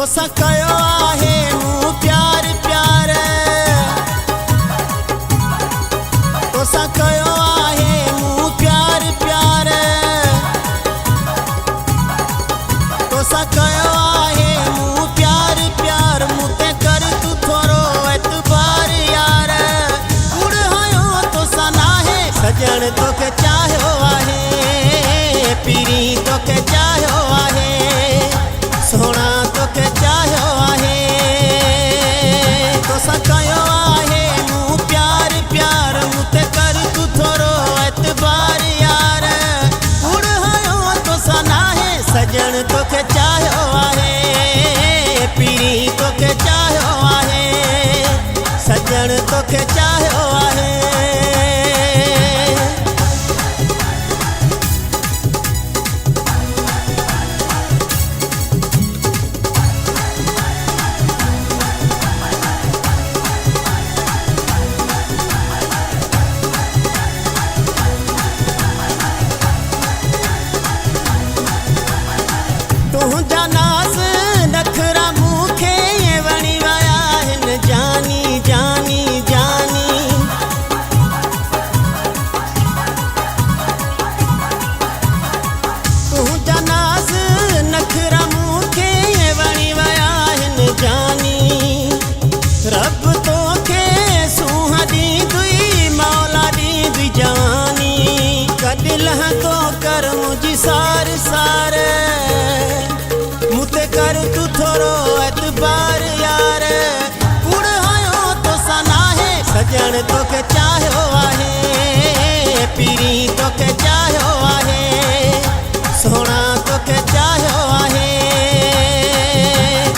तोसां कयो आहे मूं प्यार प्यार तोसां कयो आहे मूं प्यार प्यार तोसां कयो आहे मूं प्यार प्यार मूं ते कर तू थोरो एतबार यार कूड़ हयो तोसां नाहे सजण तोखे चाहियो आहे पीरी तोखे चाहियो आहे सोना तोखे चाहियो आहे तोसां कयो आहे मूं प्यार प्यार मूं ते कर तू थोरो एतबार यार कूड़ हयो तोसां नाहे सजण तोखे चाहियो आहे पीरी तोखे चाहियो आहे सजण तोखे चाहियो आहे तुंहिंजा नाज़ नखरा मूंखे वणी विया आहिनि जानी जानी जानी तुंहिंजा नाज़ नखरा मूंखे वणी विया आहिनि जानी रब तोखे सूंहं ॾींदुई मौला ॾींदुई जवानी कॾहिं लहंदो कर मुंहिंजी सार सार मुते कर तू थोरो एतबार यार कूड़ हयो तोसां नाहे सजण तोखे चाहियो आहे पीरी तोखे चाहियो आहे सोना तोखे चाहियो आहे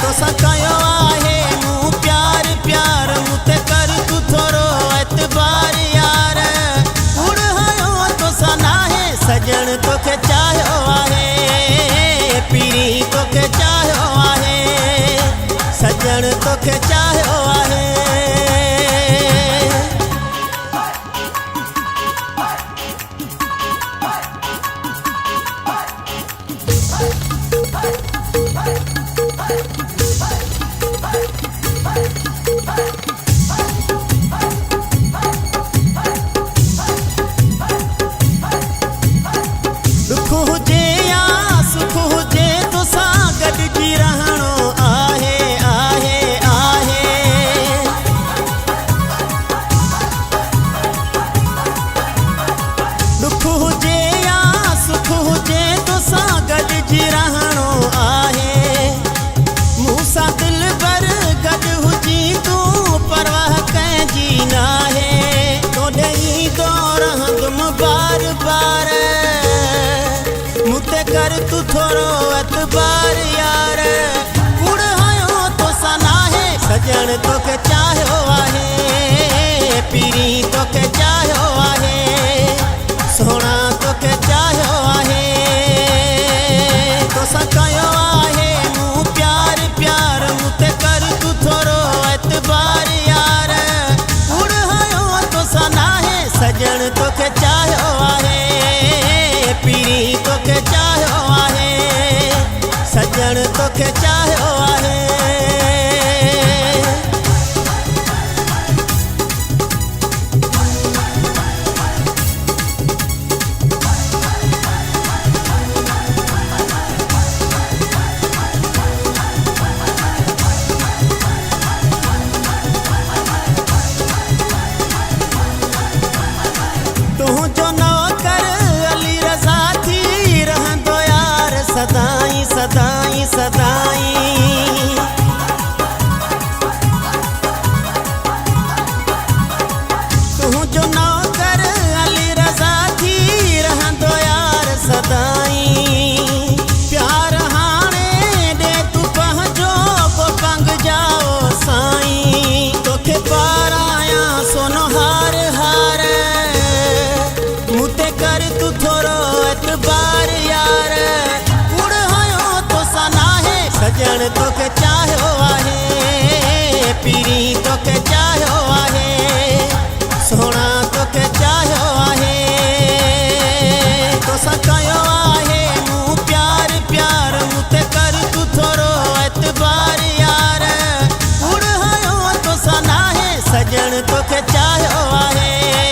तोसां कयो आहे मूं प्यार प्यार मुते कर तू थोरो एतबार यार कूड़ हयो तोसां नाहे सजण तोखे चाहियो आहे पीरी तोखे चाहियो आहे सजण तोखे चाहियो आहे दुख हुजे या सुख हुजे तोसां गॾिजी रहणो आहे आहे आहे दुख हुजे या सुख हुजे तोसां गॾिजी रहणो आहे मूंसां दिलबर गॾु हुजी तूं परवाह कंहिंजी नाहे तोॾे ईंदो रहंदुमि बार बार मुते कर तू थोरो एतबार यार कूड़ हयो तोसां नाहे सजण तोखे चाहियो आहे पीरी तोखे चाहियो आहे सोना तोखे चाहियो आहे तोसां कयो आहे मूं प्यार प्यार मुते कर तू थोरो एतबार यार कूड़ हयो तोसां नाहे सजण तोखे चाहियो आहे पीरी तोखे चाहियो आहे सजण तोखे चाहियो आहे तुंहिंजो नौकर अली रज़ा थी रहंदो यार सदाई सदाई सदाई तुंहिंजो नौकर अली रज़ा थी रहंदो यार सदाई प्यार हाणे ॾे तू पंहिंजो को पंग जाओ साईं तोखे पारायां सोनो हार हार मुते कर तू थोरो एतबार यार कूड़ हयो तोसां नाहे सजण तोखे चाहियो आहे पीरी तोखे चाहियो आहे सोना तोखे चाहियो आहे तोसां कयो आहे मूं प्यार प्यार मुते कर तू थोरो एतबार ॼण तोखे चाहियो आहे।